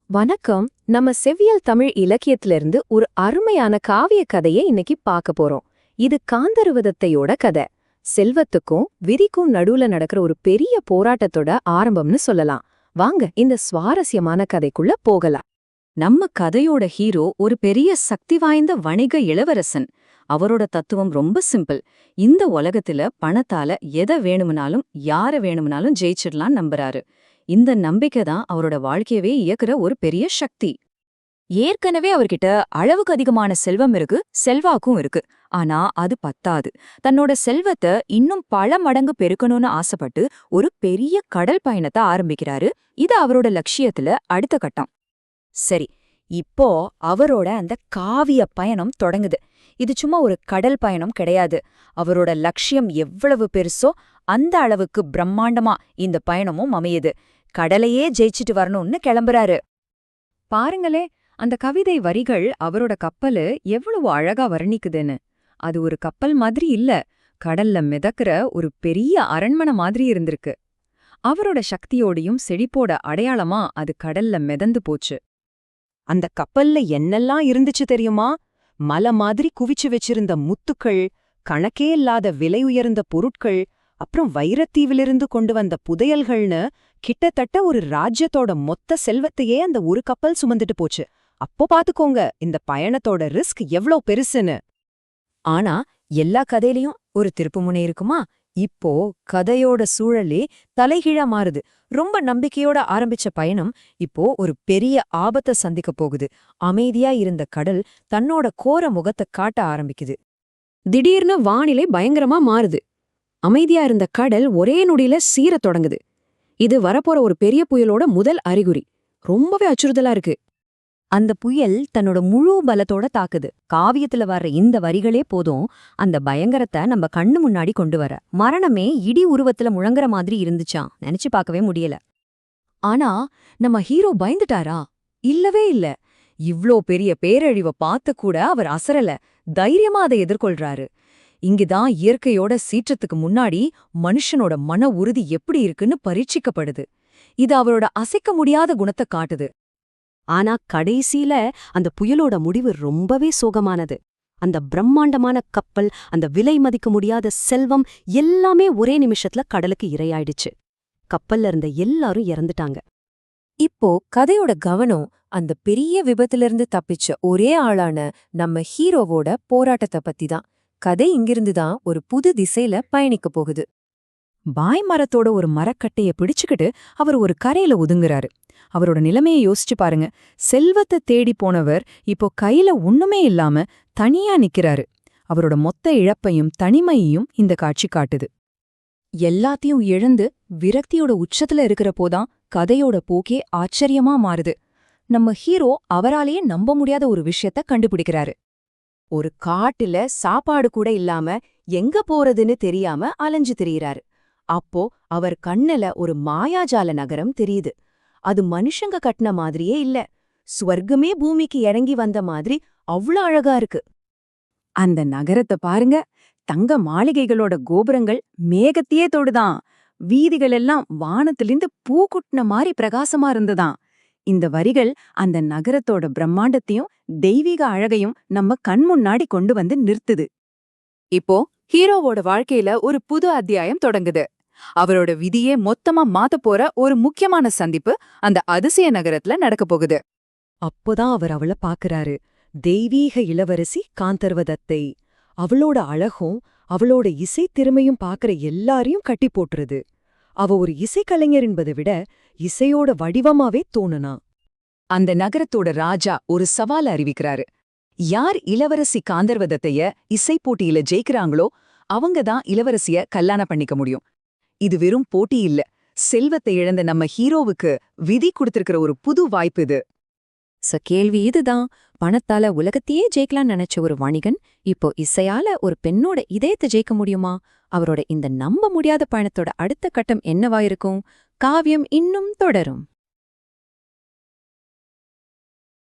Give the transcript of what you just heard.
வணக்கம். நம்ம செவ்வியல் தமிழ் இலக்கியத்திலிருந்து ஒரு அருமையான காவிய கதையை இன்னைக்கு பார்க்க போறோம். இது காந்தருவதத்தையோட கதை. செல்வத்துக்கும் விதிக்கும் நடுவுல நடக்கிற ஒரு பெரிய போராட்டத்தோட ஆரம்பம்னு சொல்லலாம். வாங்க இந்த சுவாரஸ்யமான கதைக்குள்ள போகலாம். நம்ம கதையோட ஹீரோ ஒரு பெரிய சக்தி வாய்ந்த வணிக இளவரசன். அவரோட தத்துவம் ரொம்ப சிம்பிள். இந்த உலகத்துல பணத்தால எதை வேணும்னாலும் யார வேணும்னாலும் ஜெயிச்சிடலாம் நம்புறாரு. இந்த நம்பிக்கை தான் அவரோட வாழ்க்கையவே இயக்குற ஒரு பெரிய சக்தி. ஏற்கனவே அவர்கிட்ட அளவுக்கு அதிகமான செல்வம் இருக்கு, செல்வாக்கும் இருக்கு. ஆனா அது பத்தாது. தன்னோட செல்வத்தை இன்னும் பல மடங்கு பெருக்கணும்னு ஆசைப்பட்டு ஒரு பெரிய கடல் பயணத்தை ஆரம்பிக்கிறாரு. இது அவரோட லட்சியத்துல அடுத்த கட்டம். சரி, இப்போ அவரோட அந்த காவிய பயணம் தொடங்குது. இது சும்மா ஒரு கடல் பயணம் கிடையாது. அவரோட லட்சியம் எவ்வளவு பெருசோ அந்த அளவுக்கு பிரம்மாண்டமா இந்த பயணமும் அமையுது. கடலையே ஜெயிச்சிட்டு வரணும்னு கிளம்புறாரு. பாருங்களே, அந்த கவிதை வரிகள் அவரோட கப்பலு எவ்வளவு அழகா வர்ணிக்குதுன்னு. அது ஒரு கப்பல் மாதிரி இல்ல, கடல்ல மிதக்கிற ஒரு பெரிய அரண்மனை மாதிரி இருந்திருக்கு. அவரோட சக்தியோடையும் செழிப்போட அடையாளமா அது கடல்ல மிதந்து போச்சு. அந்த கப்பல்ல என்னெல்லாம் இருந்துச்சு தெரியுமா? மலை மாதிரி குவிச்சு வச்சிருந்த முத்துக்கள், கணக்கே இல்லாத விலை உயர்ந்த பொருட்கள், அப்புறம் வைரத்தீவிலிருந்து கொண்டு வந்த புதையல்கள்னு கிட்டத்தட்ட ஒரு ராஜ்யத்தோட மொத்த செல்வத்தையே அந்த ஒரு கப்பல் சுமந்துட்டு போச்சு. அப்போ பாத்துக்கோங்க இந்த பயணத்தோட ரிஸ்க் எவ்ளோ பெருசுன்னு. ஆனா எல்லா கதையிலயும் ஒரு திருப்புமுனை இருக்குமா? இப்போ கதையோட சூழலே தலைகீழா மாறுது. ரொம்ப நம்பிக்கையோட ஆரம்பிச்ச பயணம் இப்போ ஒரு பெரிய ஆபத்தை சந்திக்க போகுது. அமைதியா இருந்த கடல் தன்னோட கோர முகத்தை காட்ட ஆரம்பிக்குது. திடீர்னு வானிலை பயங்கரமா மாறுது. அமைதியா இருந்த கடல் ஒரே நொடியில சீரத் தொடங்குது. இது வரப்போற ஒரு பெரிய புயலோட முதல் அறிகுறி. ரொம்பவே அச்சுறுத்தலா இருக்கு. அந்த புயல் தன்னோட முழு பலத்தோட தாக்குது. காவியத்துல வர்ற இந்த வரிகளே போதும் அந்த பயங்கரத்தை நம்ம கண்ணு முன்னாடி கொண்டு வர. மரணமே இடி உருவத்துல முழங்குற மாதிரி இருந்துச்சாம். நினைச்சு பார்க்கவே முடியல. ஆனா நம்ம ஹீரோ பயந்துட்டாரா? இல்லவே இல்ல. இவ்ளோ பெரிய பேரழிவை பார்த்து கூட அவர் அசரல. தைரியமா அதை எதிர்கொள்றாரு. இங்குதான் இயற்கையோட சீற்றத்துக்கு முன்னாடி மனுஷனோட மன உறுதி எப்படி இருக்குன்னு பரீட்சிக்கப்படுது. இது அவரோட அசைக்க முடியாத குணத்தை காட்டுது. ஆனா கடைசியில அந்த புயலோட முடிவு ரொம்பவே சோகமானது. அந்த பிரம்மாண்டமான கப்பல், அந்த விலை மதிக்க முடியாத செல்வம் எல்லாமே ஒரே நிமிஷத்துல கடலுக்கு இரையாயிடுச்சு. கப்பல்ல இருந்த எல்லாரும் இறந்துட்டாங்க. இப்போ கதையோட கவனம் அந்த பெரிய விபத்திலிருந்து தப்பிச்ச ஒரே ஆளான நம்ம ஹீரோவோட போராட்டத்தை பத்தி தான். கதை இங்கிருந்துதான் ஒரு புது திசையில பயணிக்க போகுது. பாய் மரத்தோட ஒரு மரக்கட்டைய பிடிச்சுக்கிட்டு அவர் ஒரு கரையில ஒதுங்குறாரு. அவரோட நிலைமையை யோசிச்சு பாருங்க. செல்வத்தை தேடி போனவர் இப்போ கையில ஒண்ணுமே இல்லாம தனியா நிக்கிறாரு. அவரோட மொத்த இழப்பையும் தனிமையையும் இந்த காட்சி காட்டுது. எல்லாத்தையும் இழந்து விரக்தியோட உச்சத்துல இருக்கிறப்போதான் கதையோட போக்கே ஆச்சரியமா மாறுது. நம்ம ஹீரோ அவராலேயே நம்ப முடியாத ஒரு விஷயத்த கண்டுபிடிக்கிறாரு. ஒரு காட்டுல சாப்பாடு கூட இல்லாம எங்க போறதுன்னு தெரியாம அலைஞ்சு திரியிறாரு. அப்போ அவர் கண்ணுல ஒரு மாயாஜால நகரம் தெரியுது. அது மனுஷங்க கட்டின மாதிரியே இல்ல, ஸ்வர்க்கமே பூமிக்கு இறங்கி வந்த மாதிரி அவ்ளோ அழகா இருக்கு. அந்த நகரத்தை பாருங்க. தங்க மாளிகைகளோட கோபுரங்கள் மேகத்தையே தொடுதான். வீதிகள் எல்லாம் வானத்திலிருந்து பூக்குட்டின மாதிரி பிரகாசமா இருந்துதான். இந்த வரிகள் அந்த நகரத்தோட பிரம்மாண்டத்தையும் தெய்வீக அழகையும் நம்ம கண் முன்னாடி கொண்டு வந்து நிறுத்துது. இப்போ ஹீரோவோட வாழ்க்கையில ஒரு புது அத்தியாயம் தொடங்குது. அவரோட விதியே மொத்தமா மாத்த போற ஒரு முக்கியமான சந்திப்பு அந்த அதிசய நகரத்துல நடக்க போகுது. அப்போதான் அவர் அவளை பாக்குறாரு. தெய்வீக இளவரசி காந்தர்வதத்தை. அவளோட அழகும் அவளோட இசை திறமையும் பாக்குற எல்லாரையும் கட்டி போட்டுருது. அவ ஒரு இசைக்கலைஞர் என்பதை விட இசையோட வடிவமாவே தோணுனா. அந்த நகரத்தோட ராஜா ஒரு சவால் அறிவிக்கிறாரு. யார் இளவரசி காந்தர்வதத்தைய இசை போட்டியில ஜெயிக்கிறாங்களோ அவங்கதான் இளவரசிய கல்யாணம் பண்ணிக்க முடியும். இது வெறும் போட்டி இல்ல, செல்வத்தை இழந்த நம்ம ஹீரோவுக்கு விதி கொடுத்திருக்கிற ஒரு புது வாய்ப்பு இது. கேள்வி இதுதான். பணத்தால உலகத்தையே ஜெயிக்கலாம்னு நினைச்ச ஒரு வணிகன் இப்போ இசையால ஒரு பெண்ணோட இதயத்தை ஜெயிக்க முடியுமா? அவரோட இந்த நம்ப முடியாத பயணத்தோட அடுத்த கட்டம் என்னவா இருக்கும்? காவியம் இன்னும் தொடரும்.